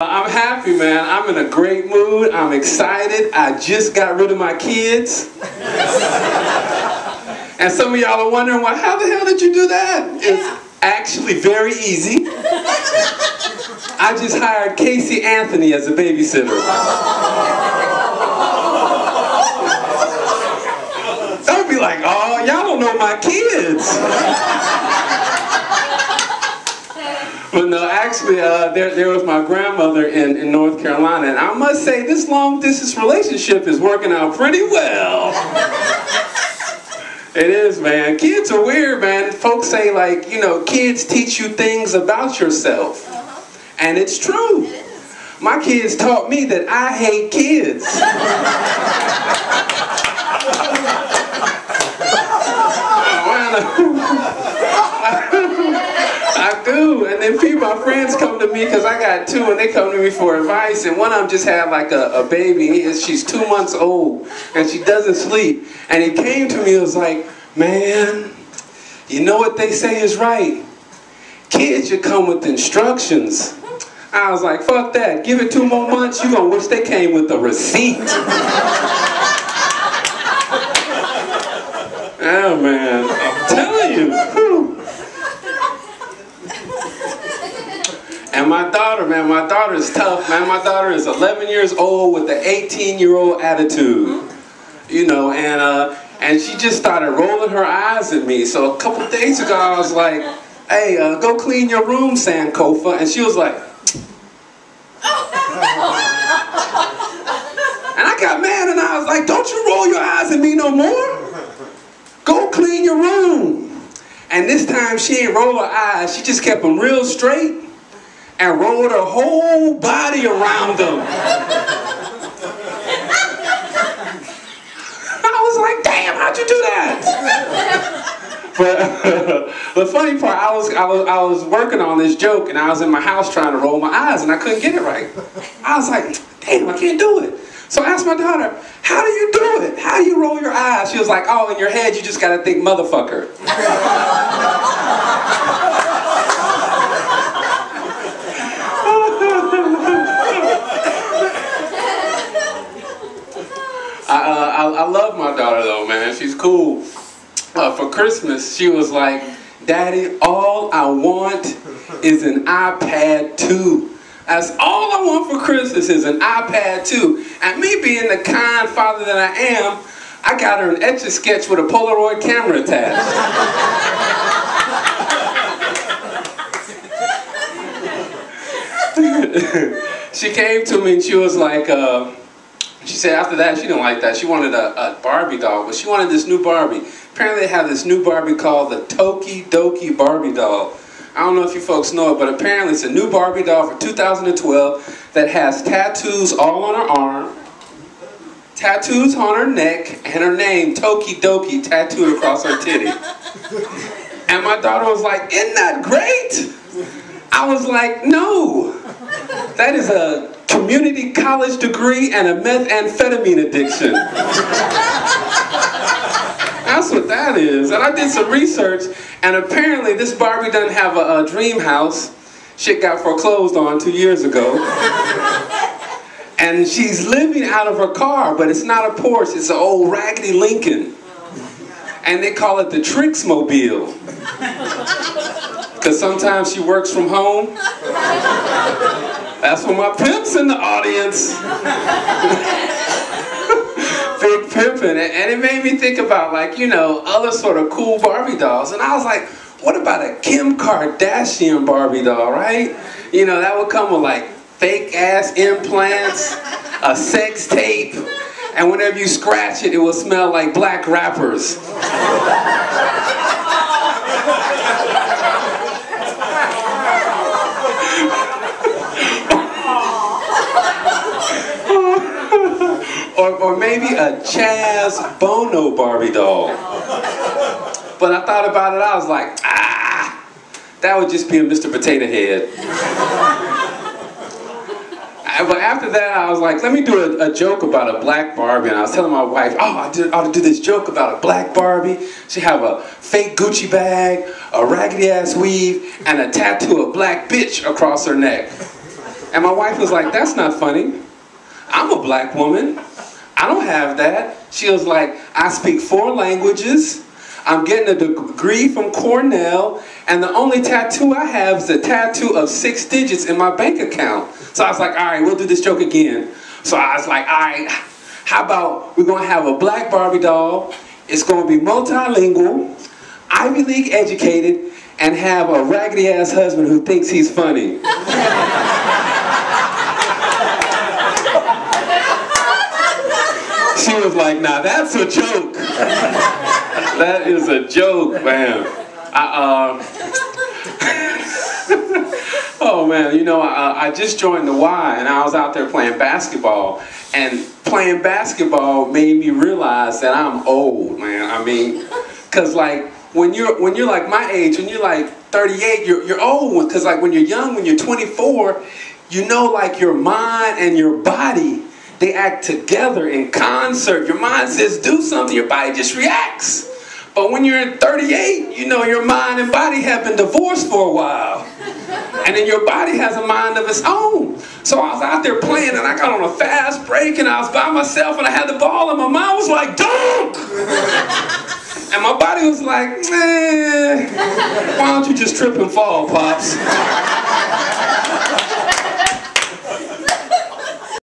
I'm happy, man. I'm in a great mood. I'm excited. I just got rid of my kids. And some of y'all are wondering, well, how the hell did you do that? It's actually very easy. I just hired Casey Anthony as a babysitter. Don't be like, oh, y'all don't know my kids. But no, actually, there was my grandmother in North Carolina, and I must say this long-distance relationship is working out pretty well. It is, man. Kids are weird, man. Folks say, like, you know, kids teach you things about yourself. And it's true. My kids taught me that I hate kids. I do, and then my friends come to me because I got two, and they come to me for advice. And one of them just had like a baby. She's 2 months old, and she doesn't sleep. And he came to me and was like, "Man, you know what they say is right. Kids should come with instructions." I was like, "Fuck that. Give it 2 more months. You gonna wish they came with a receipt." Oh man, I'm telling you. Whew. And my daughter, man, my daughter is tough, man. My daughter is 11 years old with an 18-year-old attitude, you know, and she just started rolling her eyes at me. So a couple days ago, I was like, "Hey, go clean your room, Sankofa," and she was like, and I got mad, and I was like, "Don't you roll your eyes at me no more. Go clean your room." And this time she ain't roll her eyes, she just kept them real straight and rolled her whole body around them. I was like, "Damn, how'd you do that?" But the funny part, I was working on this joke, and I was in my house trying to roll my eyes, and I couldn't get it right. I was like, "Damn, I can't do it." So I asked my daughter, "How do you do it? How do you roll your eyes?" She was like, "Oh, in your head, you just gotta think motherfucker." I love my daughter though, man. She's cool. For Christmas, she was like, "Daddy, all I want is an iPad 2. That's all I want for Christmas is an iPad 2. And me being the kind father that I am, I got her an Etch-a-Sketch with a Polaroid camera attached. She came to me and she was like, she said after that she didn't like that. She wanted a Barbie doll, but she wanted this new Barbie. Apparently they have this new Barbie called the Toki Doki Barbie doll. I don't know if you folks know it, but apparently it's a new Barbie doll for 2012 that has tattoos all on her arm, tattoos on her neck, and her name, Toki Doki, tattooed across her titty. And my daughter was like, "Isn't that great?" I was like, "No. That is a community college degree and a methamphetamine addiction." That's what that is. And I did some research, and apparently this Barbie doesn't have a dream house. Shit got foreclosed on 2 years ago. And she's living out of her car, but it's not a Porsche, it's an old raggedy Lincoln. And they call it the Trixmobile. Because sometimes she works from home. That's for my pimps in the audience. Big pimpin'. And it made me think about, like, you know, other sort of cool Barbie dolls. And I was like, what about a Kim Kardashian Barbie doll, right? You know, that would come with like fake ass implants, a sex tape, and whenever you scratch it, it will smell like black rappers. Or maybe a Chaz Bono Barbie doll. But I thought about it, I was like, that would just be a Mr. Potato Head. But after that, I was like, let me do a joke about a black Barbie. And I was telling my wife, oh, I ought to do this joke about a black Barbie. She have a fake Gucci bag, a raggedy ass weave, and a tattoo of black bitch across her neck. And my wife was like, that's not funny. I'm a black woman. I don't have that. She was like, I speak 4 languages. I'm getting a degree from Cornell. And the only tattoo I have is a tattoo of 6 digits in my bank account. So I was like, all right, we'll do this joke again. So I was like, all right, how about we're going to have a black Barbie doll. It's going to be multilingual, Ivy League educated, and have a raggedy ass husband who thinks he's funny. She was like, nah, that's a joke. That is a joke, man. Oh man, you know, I just joined the Y and I was out there playing basketball. And playing basketball made me realize that I'm old, man. I mean, cause like when you're like my age, when you're like 38, you're old. Cause like when you're young, when you're 24, you know, like your mind and your body, they act together in concert. Your mind says do something, your body just reacts. But when you're 38, you know your mind and body have been divorced for a while. And then your body has a mind of its own. So I was out there playing and I got on a fast break and I was by myself and I had the ball and my mind was like, dunk! And my body was like, why don't you just trip and fall, Pops?